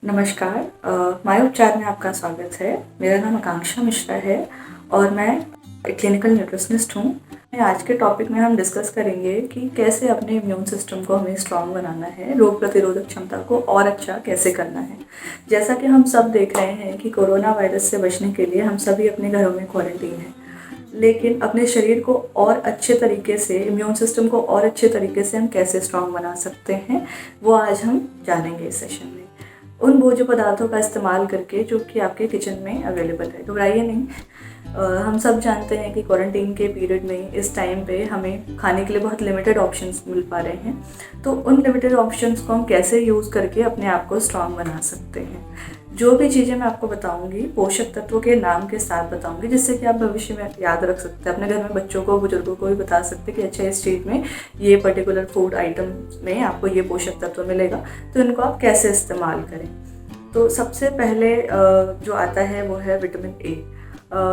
नमस्कार, माय उपचार में आपका स्वागत है। मेरा नाम आकांक्षा मिश्रा है और मैं एक क्लिनिकल न्यूट्रिशनिस्ट हूँ। आज के टॉपिक में हम डिस्कस करेंगे कि कैसे अपने इम्यून सिस्टम को हमें स्ट्रॉन्ग बनाना है, रोग प्रतिरोधक क्षमता को और अच्छा कैसे करना है। जैसा कि हम सब देख रहे हैं कि कोरोना वायरस से बचने के लिए हम सभी अपने घरों में क्वारंटीन हैं, लेकिन अपने शरीर को और अच्छे तरीके से, इम्यून सिस्टम को और अच्छे तरीके से हम कैसे स्ट्रॉन्ग बना सकते हैं, वो आज हम जानेंगे इस सेशन में। उन भोज्य पदार्थों का इस्तेमाल करके जो कि आपके किचन में अवेलेबल है। घबराइए नहीं। हम सब जानते हैं कि क्वारंटीन के पीरियड में इस टाइम पे हमें खाने के लिए बहुत लिमिटेड ऑप्शंस मिल पा रहे हैं। तो उन लिमिटेड ऑप्शंस को हम कैसे यूज़ करके अपने आप को स्ट्रॉन्ग बना सकते हैं। जो भी चीज़ें मैं आपको बताऊंगी पोषक तत्वों के नाम के साथ बताऊंगी, जिससे कि आप भविष्य में याद रख सकते हैं। अपने घर में बच्चों को, बुजुर्गों को भी बता सकते हैं कि अच्छा इस चीज़ में, ये पर्टिकुलर फूड आइटम में आपको ये पोषक तत्व मिलेगा, तो इनको आप कैसे इस्तेमाल करें। तो सबसे पहले जो आता है वो है विटामिन ए।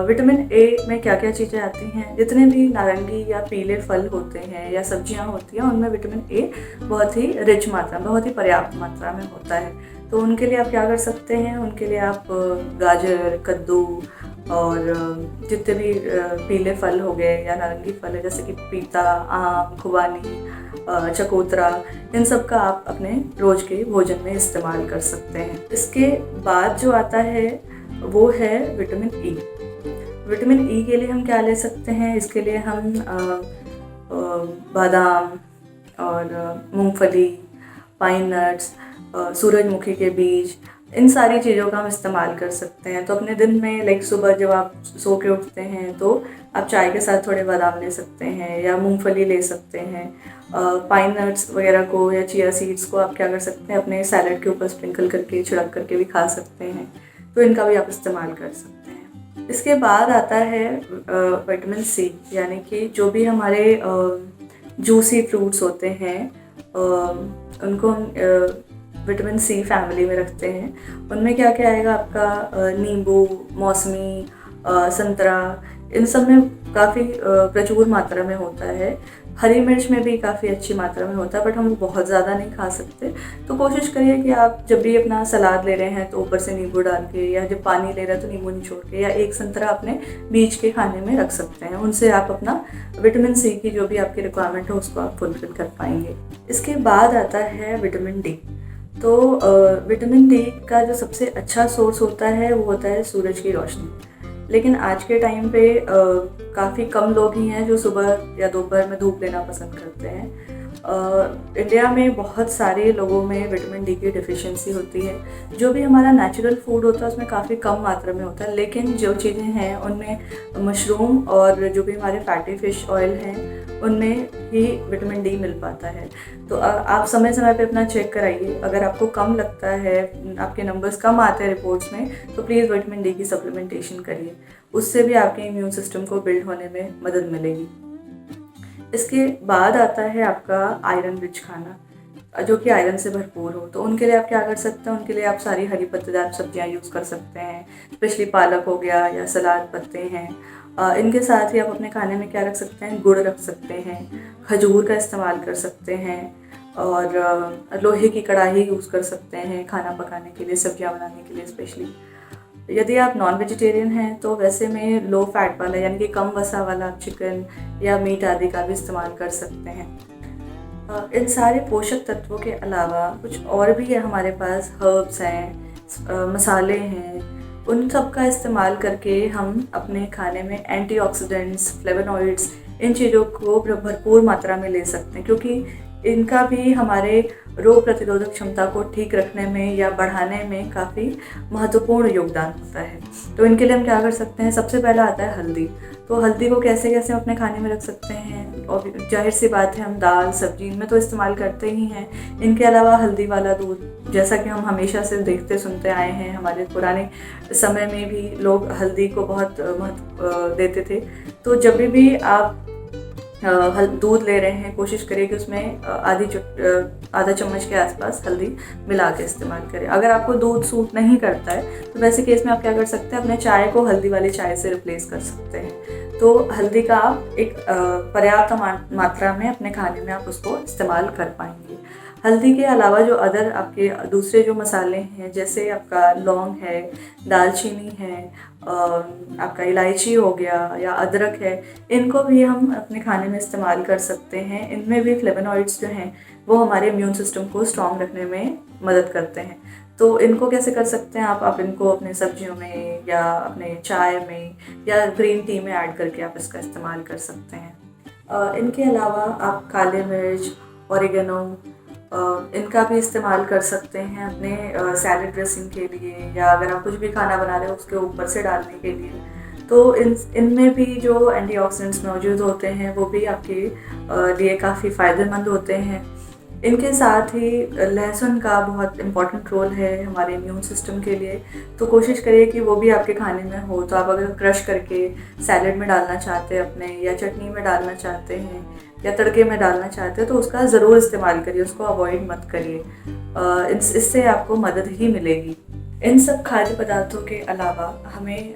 विटामिन ए में क्या क्या चीज़ें आती हैं, जितने भी नारंगी या पीले फल होते हैं या सब्जियां होती हैं, उनमें विटामिन ए बहुत ही रिच मात्रा, बहुत ही पर्याप्त मात्रा में होता है। तो उनके लिए आप क्या कर सकते हैं, उनके लिए आप गाजर, कद्दू और जितने भी पीले फल हो गए या नारंगी फल है, जैसे कि पपीता, आम, खुबानी, चकोतरा, इन सब का आप अपने रोज़ के भोजन में इस्तेमाल कर सकते हैं। इसके बाद जो आता है वो है विटामिन ई। विटामिन ई के लिए हम क्या ले सकते हैं, इसके लिए हम बादाम और मूंगफली, पाइन नट्स, सूरजमुखी के बीज, इन सारी चीज़ों का हम इस्तेमाल कर सकते हैं। तो अपने दिन में लाइक सुबह जब आप सो के उठते हैं तो आप चाय के साथ थोड़े बादाम ले सकते हैं या मूंगफली ले सकते हैं। पाइन नट्स वगैरह को या चिया सीड्स को आप क्या कर सकते हैं, अपने सैलड के ऊपर स्प्रिंकल करके, छिड़क करके भी खा सकते हैं। तो इनका भी आप इस्तेमाल कर सकते हैं। इसके बाद आता है विटामिन सी, यानी कि जो भी हमारे जूसी फ्रूट्स होते हैं उनको हम विटामिन सी फैमिली में रखते हैं। उनमें क्या क्या आएगा आपका, नींबू, मौसमी, संतरा, इन सब में काफ़ी प्रचुर मात्रा में होता है। हरी मिर्च में भी काफ़ी अच्छी मात्रा में होता है, बट हम लोग बहुत ज़्यादा नहीं खा सकते। तो कोशिश करिए कि आप जब भी अपना सलाद ले रहे हैं तो ऊपर से नींबू डाल के, या जब पानी ले रहे हैं तो नींबू निचोड़ के, या एक संतरा अपने बीच के खाने में रख सकते हैं। उनसे आप अपना विटामिन सी की जो भी आपकी रिक्वायरमेंट है उसको आप फुलफिल कर पाएंगे। इसके बाद आता है विटामिन डी। तो विटामिन डी का जो सबसे अच्छा सोर्स होता है वो होता है सूरज की रोशनी। लेकिन आज के टाइम पे काफ़ी कम लोग ही हैं जो सुबह या दोपहर में धूप लेना पसंद करते हैं। इंडिया में बहुत सारे लोगों में विटामिन डी की डिफिशिएंसी होती है। जो भी हमारा नेचुरल फूड होता है उसमें काफ़ी कम मात्रा में होता है, लेकिन जो चीज़ें हैं उनमें मशरूम और जो भी हमारे फैटी फिश ऑयल हैं उनमें ही विटामिन डी मिल पाता है। तो आप समय समय पे अपना चेक कराइए। अगर आपको कम लगता है, आपके नंबर्स कम आते हैं रिपोर्ट्स में, तो प्लीज़ विटामिन डी की सप्लीमेंटेशन करिए। उससे भी आपके इम्यून सिस्टम को बिल्ड होने में मदद मिलेगी। इसके बाद आता है आपका आयरन रिच खाना, जो कि आयरन से भरपूर हो। तो उनके लिए आप क्या कर सकते हैं, उनके लिए आप सारी हरी पत्तेदार सब्जियां यूज़ कर सकते हैं। स्पेशली पालक हो गया या सलाद पत्ते हैं। इनके साथ ही आप अपने खाने में क्या रख सकते हैं, गुड़ रख सकते हैं, खजूर का इस्तेमाल कर सकते हैं, और लोहे की कढ़ाई यूज़ कर सकते हैं खाना पकाने के लिए, सब्जियां बनाने के लिए स्पेशली। यदि आप नॉन वेजिटेरियन हैं तो वैसे में लो फैट वाला, यानी कि कम वसा वाला चिकन या मीट आदि का भी इस्तेमाल कर सकते हैं। इन सारे पोषक तत्वों के अलावा कुछ और भी है हमारे पास, हर्ब्स हैं, मसाले हैं। उन सब का इस्तेमाल करके हम अपने खाने में एंटीऑक्सीडेंट्स, फ्लेवोनॉइड्स, इन चीज़ों को भरपूर मात्रा में ले सकते हैं, क्योंकि इनका भी हमारे रोग प्रतिरोधक क्षमता को ठीक रखने में या बढ़ाने में काफ़ी महत्वपूर्ण योगदान होता है। तो इनके लिए हम क्या कर सकते हैं, सबसे पहला आता है हल्दी। तो हल्दी को कैसे कैसे अपने खाने में रख सकते हैं, और जाहिर सी बात है हम दाल सब्जी इनमें तो इस्तेमाल करते ही हैं। इनके अलावा हल्दी वाला दूध, जैसा कि हम हमेशा से देखते सुनते आए हैं, हमारे पुराने समय में भी लोग हल्दी को बहुत महत्व देते थे। तो जब भी आप दूध ले रहे हैं, कोशिश करिए कि उसमें आधा चम्मच के आसपास हल्दी मिला के इस्तेमाल करें। अगर आपको दूध सूट नहीं करता है तो वैसे केस में आप क्या कर सकते हैं, अपने चाय को हल्दी वाली चाय से रिप्लेस कर सकते हैं। तो हल्दी का आप एक पर्याप्त मात्रा में अपने खाने में आप उसको इस्तेमाल कर पाएंगे। हल्दी के अलावा जो अदर आपके दूसरे जो मसाले हैं, जैसे आपका लौंग है, दालचीनी है, आपका इलायची हो गया या अदरक है, इनको भी हम अपने खाने में इस्तेमाल कर सकते हैं। इनमें भी फ्लेवोनॉइड्स जो हैं वो हमारे इम्यून सिस्टम को स्ट्रॉन्ग रखने में मदद करते हैं। तो इनको कैसे कर सकते हैं आप इनको अपने सब्जियों में या अपने चाय में या ग्रीन टी में ऐड करके आप इसका इस्तेमाल कर सकते हैं। इनके अलावा आप काले मिर्च, ऑरिगेनो, इनका भी इस्तेमाल कर सकते हैं अपने सैलेड ड्रेसिंग के लिए, या अगर आप कुछ भी खाना बना रहे हो उसके ऊपर से डालने के लिए। तो इनमें भी जो एंटीऑक्सीडेंट्स मौजूद होते हैं वो भी आपके लिए काफ़ी फ़ायदेमंद होते हैं। इनके साथ ही लहसुन का बहुत इम्पॉर्टेंट रोल है हमारे इम्यून सिस्टम के लिए, तो कोशिश करिए कि वो भी आपके खाने में हो। तो आप अगर क्रश करके सैलेड में डालना चाहते हैं अपने, या चटनी में डालना चाहते हैं, या तड़के में डालना चाहते हैं, तो उसका ज़रूर इस्तेमाल करिए, उसको अवॉइड मत करिए। इससे आपको मदद ही मिलेगी। इन सब खाद्य पदार्थों के अलावा हमें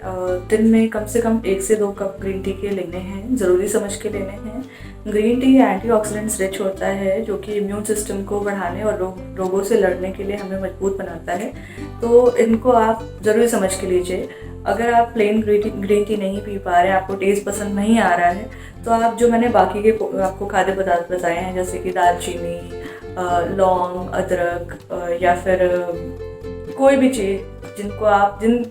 दिन में कम से कम 1 से 2 कप ग्रीन टी के लेने हैं, ज़रूरी समझ के लेने हैं। ग्रीन टी एंटीऑक्सीडेंट्स रिच होता है, जो कि इम्यून सिस्टम को बढ़ाने और रोगों से लड़ने के लिए हमें मजबूत बनाता है। तो इनको आप ज़रूरी समझ के लीजिए। अगर आप प्लेन ग्रीन टी नहीं पी पा रहे हैं, आपको टेस्ट पसंद नहीं आ रहा है, तो आप जो मैंने बाकी के आपको खाद्य पदार्थ बताए हैं, जैसे कि दालचीनी, लौंग, अदरक, या फिर कोई भी चीज़ जिन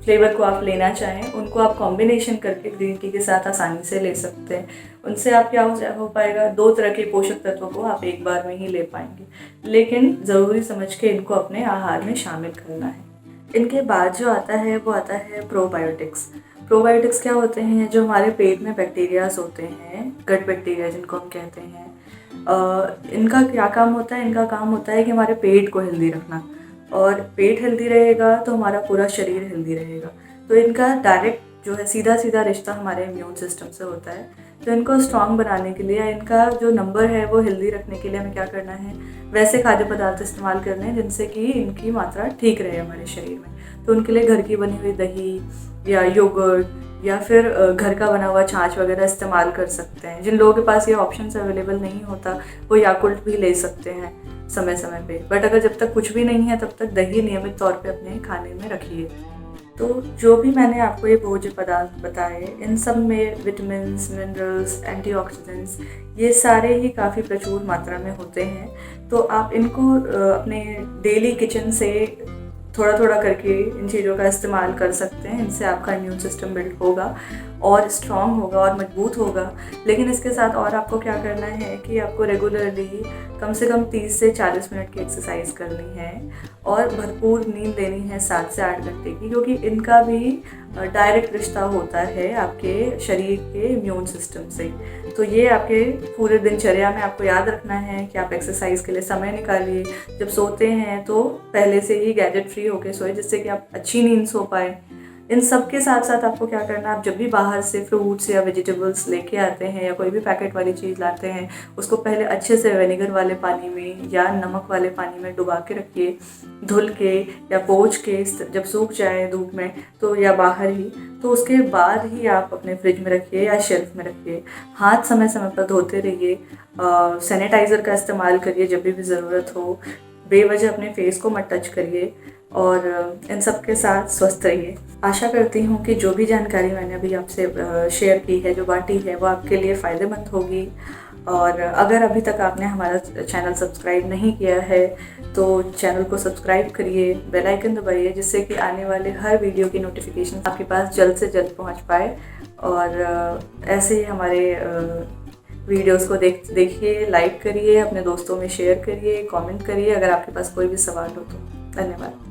फ्लेवर को आप लेना चाहें, उनको आप कॉम्बिनेशन करके ग्रीन टी के साथ आसानी से ले सकते हैं। उनसे आप क्या हो पाएगा, 2 तरह के पोषक तत्वों को आप एक बार में ही ले पाएंगे, लेकिन ज़रूरी समझ के इनको अपने आहार में शामिल करना है। इनके बाद जो आता है वो आता है प्रोबायोटिक्स। प्रोबायोटिक्स क्या होते हैं, जो हमारे पेट में बैक्टीरियाज होते हैं, गट बैक्टीरिया जिनको हम कहते हैं, इनका क्या काम होता है? इनका काम होता है कि हमारे पेट को हेल्दी रखना, और पेट हेल्दी रहेगा तो हमारा पूरा शरीर हेल्दी रहेगा। तो इनका डायरेक्ट जो है सीधा रिश्ता हमारे इम्यून सिस्टम से होता है। तो इनको स्ट्रॉन्ग बनाने के लिए, इनका जो नंबर है वो हेल्दी रखने के लिए हमें क्या करना है, वैसे खाद्य पदार्थ इस्तेमाल करने हैं जिनसे कि इनकी मात्रा ठीक रहे हमारे शरीर में। तो उनके लिए घर की बनी हुई दही या योगर्ट या फिर घर का बना हुआ छाछ वगैरह इस्तेमाल कर सकते हैं। जिन लोगों के पास ये ऑप्शंस अवेलेबल नहीं होता, वो याकुल्ट भी ले सकते हैं समय समय पे। बट अगर जब तक कुछ भी नहीं है तब तक दही नियमित तौर पे अपने खाने में रखिए। तो जो भी मैंने आपको ये भोज्य पदार्थ बताए, इन सब में विटामिन्स, मिनरल्स, एंटीऑक्सीडेंट्स ये सारे ही काफ़ी प्रचुर मात्रा में होते हैं। तो आप इनको अपने डेली किचन से थोड़ा थोड़ा करके इन चीज़ों का इस्तेमाल कर सकते हैं। इनसे आपका इम्यून सिस्टम बिल्ड होगा और स्ट्रॉन्ग होगा और मजबूत होगा। लेकिन इसके साथ और आपको क्या करना है कि आपको रेगुलरली कम से कम 30 से 40 मिनट की एक्सरसाइज करनी है, और भरपूर नींद लेनी है 7 से 8 घंटे की, क्योंकि इनका भी डायरेक्ट रिश्ता होता है आपके शरीर के इम्यून सिस्टम से। तो ये आपके पूरे दिनचर्या में आपको याद रखना है कि आप एक्सरसाइज के लिए समय निकालिए। जब सोते हैं तो पहले से ही गैजेट फ्री होकर सोए, जिससे कि आप अच्छी नींद सो पाए। इन सब के साथ साथ आपको क्या करना है, आप जब भी बाहर से फ्रूट्स या वेजिटेबल्स लेके आते हैं या कोई भी पैकेट वाली चीज़ लाते हैं, उसको पहले अच्छे से विनेगर वाले पानी में या नमक वाले पानी में डुबा के रखिए, धुल के या पोंछ के। जब सूख जाए धूप में तो या बाहर ही, तो उसके बाद ही आप अपने फ्रिज में रखिए या शेल्फ में रखिए। हाथ समय समय पर धोते रहिए, सैनिटाइज़र का इस्तेमाल करिए जब भी ज़रूरत हो, बेवजह अपने फेस को मत टच करिए, और इन सब के साथ स्वस्थ रहिए। आशा करती हूँ कि जो भी जानकारी मैंने अभी आपसे शेयर की है, जो बांटी है, वो आपके लिए फ़ायदेमंद होगी। और अगर अभी तक आपने हमारा चैनल सब्सक्राइब नहीं किया है तो चैनल को सब्सक्राइब करिए, बेल आइकन दबाइए, जिससे कि आने वाले हर वीडियो की नोटिफिकेशन आपके पास जल्द से जल्द पहुँच पाए। और ऐसे ही हमारे वीडियोस को देखिए, लाइक करिए, अपने दोस्तों में शेयर करिए, कमेंट करिए अगर आपके पास कोई भी सवाल हो तो। धन्यवाद।